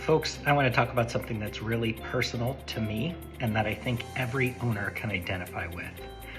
Folks, I want to talk about something that's really personal to me and that I think every owner can identify with.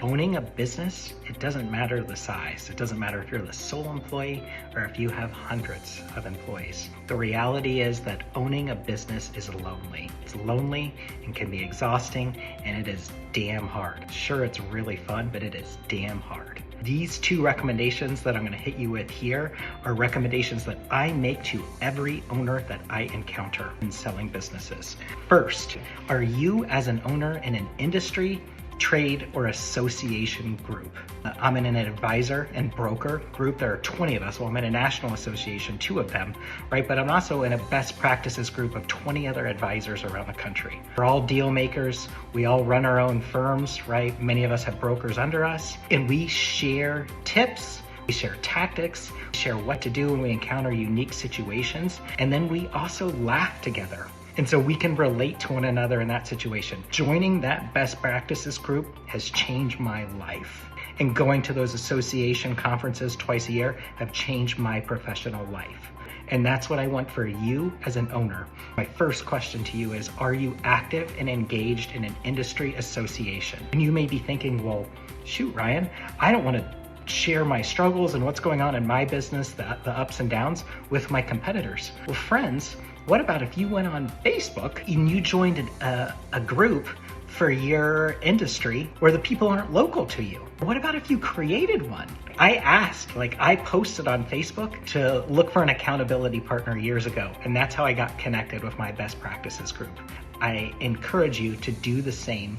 Owning a business, it doesn't matter the size. It doesn't matter if you're the sole employee or if you have hundreds of employees. The reality is that owning a business is lonely. It's lonely and can be exhausting, and it is damn hard. Sure, it's really fun, but it is damn hard. These two recommendations that I'm going to hit you with here are recommendations that I make to every owner that I encounter in selling businesses. First, are you as an owner in an industry, trade, or association group? I'm in an advisor and broker group. There are 20 of us. Well, I'm in a national association, 2 of them, right? But I'm also in a best practices group of 20 other advisors around the country. We're all deal makers. We all run our own firms, right? Many of us have brokers under us, and we share tips. We share tactics, share what to do when we encounter unique situations, and then we also laugh together. And so we can relate to one another in that situation. Joining that best practices group has changed my life. And going to those association conferences twice a year have changed my professional life. And that's what I want for you as an owner. My first question to you is, are you active and engaged in an industry association? And you may be thinking, well, shoot, Ryan, I don't want to share my struggles and what's going on in my business, the ups and downs, with my competitors. Well, friends, what about if you went on Facebook and you joined a group for your industry where the people aren't local to you? What about if you created one? I posted on Facebook to look for an accountability partner years ago, and that's how I got connected with my best practices group. I encourage you to do the same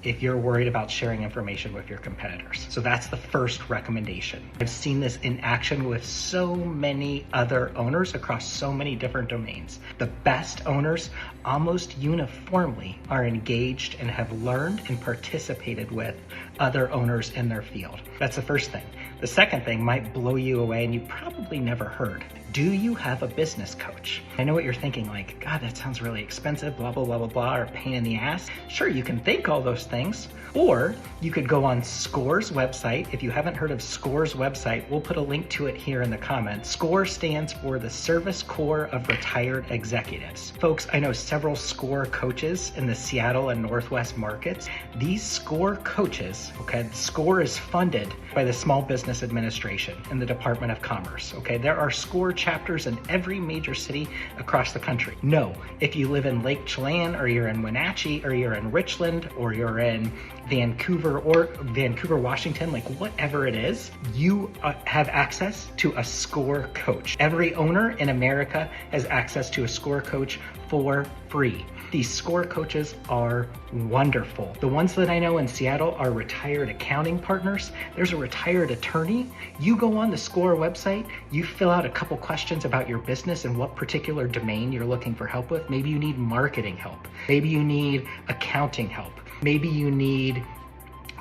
if you're worried about sharing information with your competitors. So that's the first recommendation. I've seen this in action with so many other owners across so many different domains. The best owners almost uniformly are engaged and have learned and participated with other owners in their field. That's the first thing. The second thing might blow you away and you probably never heard. Do you have a business coach? I know what you're thinking, like, God, that sounds really expensive, blah, blah, blah, blah, blah, or pain in the ass. Sure, you can think all those things, or you could go on SCORE's website. If you haven't heard of SCORE's website, we'll put a link to it here in the comments. SCORE stands for the Service Corps of Retired Executives. Folks, I know several SCORE coaches in the Seattle and Northwest markets. These SCORE coaches, okay, SCORE is funded by the Small Business Administration and the Department of Commerce, okay? There are SCORE chapters in every major city across the country. No, if you live in Lake Chelan, or you're in Wenatchee, or you're in Richland, or you're in Vancouver, Washington, like whatever it is, you have access to a SCORE coach. Every owner in America has access to a SCORE coach for free. These SCORE coaches are wonderful. The ones that I know in Seattle are retired accounting partners. There's a retired attorney. You go on the SCORE website, you fill out a couple questions about your business and what particular domain you're looking for help with. Maybe you need marketing help. Maybe you need accounting help. Maybe you need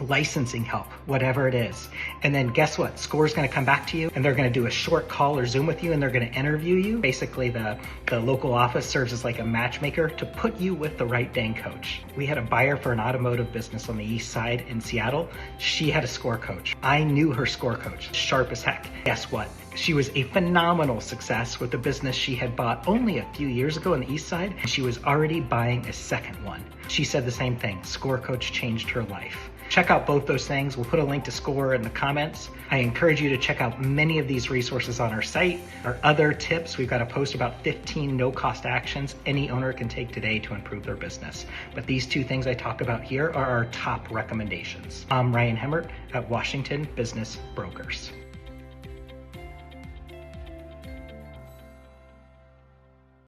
licensing help, whatever it is. And then guess what? SCORE's going to come back to you and they're going to do a short call or Zoom with you and they're going to interview you. Basically, the local office serves as like a matchmaker to put you with the right dang coach. We had a buyer for an automotive business on the east side in Seattle. She had a SCORE coach. I knew her SCORE coach, sharp as heck. Guess what? She was a phenomenal success with the business she had bought only a few years ago on the east side, and she was already buying a second one. She said the same thing. SCORE coach changed her life. Check out both those things. We'll put a link to SCORE in the comments. I encourage you to check out many of these resources on our site. Our other tips, we've got a post about 15 no-cost actions any owner can take today to improve their business. But these 2 things I talk about here are our top recommendations. I'm Ryan Hemmert at Washington Business Brokers.